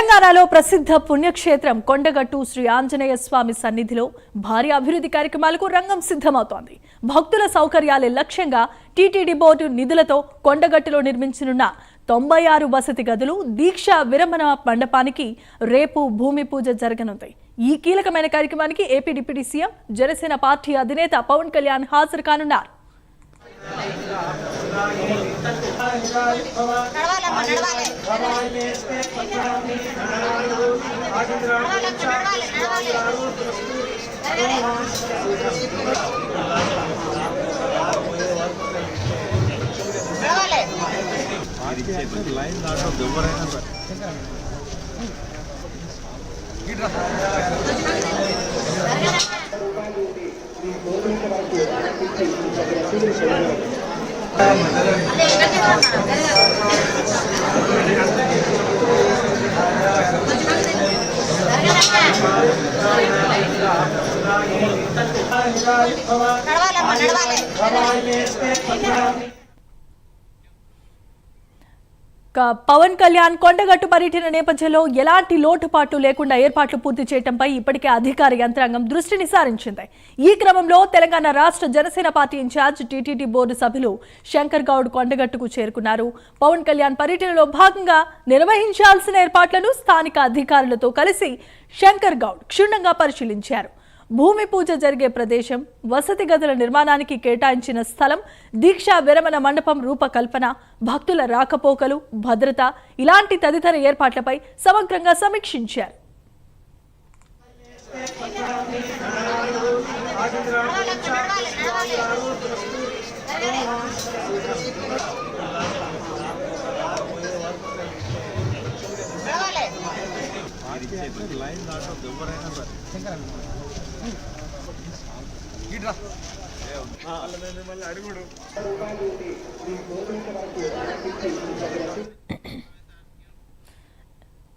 తెలంగాణలో ప్రసిద్ధ పుణ్యక్షేత్రం కొండగట్టు శ్రీ ఆంజనేయ స్వామి సన్నిధిలో భారీ అభివృద్ధి కార్యక్రమాలకు రంగం సిద్ధమవుతోంది. భక్తుల సౌకర్యాలే లక్ష్యంగా టీటీడీ బోర్డు నిధులతో కొండగట్టులో నిర్మించనున్న 96 వసతి గదులు దీక్షా విరమణ మండపానికి రేపు భూమి పూజ జరగనుంది. ఈ కీలకమైన కార్యక్రమానికి AP deputy CM Janasena party అధినేత పవన్ కళ్యాణ్ హాజరు కానున్నారు. పవన్ కళ్యాణ్ కొండగట్టు పర్యటన నేపథ్యంలో ఎలాంటి లోటుపాట్లు లేకుండా ఏర్పాట్లు పూర్తి చేయడంపై ఇప్పటికే అధికార యంత్రాంగం దృష్టిని సారించింది. ఈ క్రమంలో తెలంగాణ రాష్ట్ర Janasena party in charge TTD board సభ్యులు శంకర్ గౌడ్ కొండగట్టుకు చేరుకున్నారు. పవన్ కళ్యాణ్ పర్యటనలో భాగంగా నిర్వహించాల్సిన ఏర్పాట్లను స్థానిక అధికారులతో కలిసి శంకర్ గౌడ్ క్షుణ్ణంగా పరిశీలించారు. భూమి పూజ జరిగే ప్రదేశం, వసతి గదుల నిర్మాణానికి కేటాయించిన స్థలం, దీక్షా విరమణ మండపం రూపకల్పన, భక్తుల రాకపోకలు, భద్రత ఇలాంటి తదితర ఏర్పాట్లపై సమగ్రంగా సమీక్షించారు.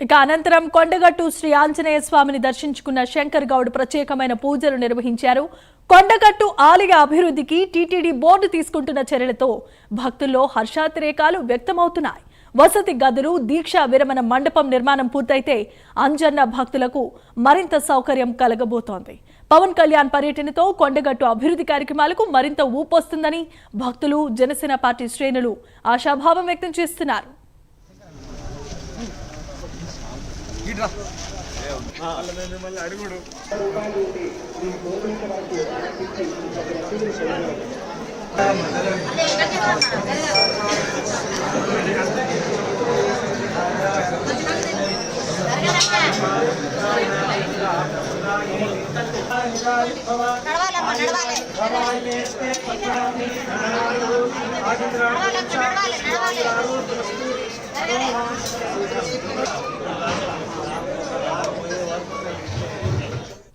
ఇక అనంతరం కొండగట్టు శ్రీ ఆంజనేయ స్వామిని దర్శించుకున్న శంకర్ గౌడ్ ప్రత్యేకమైన పూజలు నిర్వహించారు. కొండగట్టు ఆలయ అభివృద్ధికి టీటీడీ బోర్డు తీసుకుంటున్న చర్యలతో భక్తుల్లో హర్షాతిరేకాలు వ్యక్తమవుతున్నాయి. వసతి గదులు, దీక్షా విరమణ మండపం నిర్మాణం పూర్తయితే అంజన్న భక్తులకు మరింత సౌకర్యం కలగబోతోంది. పవన్ కళ్యాణ్ పర్యటనతో కొండగట్టు అభివృద్ధి కార్యక్రమాలకు మరింత ఊపొస్తుందని భక్తులు, జనసేన పార్టీ శ్రేణులు ఆశాభావం వ్యక్తం చేస్తున్నారు. నడవాలి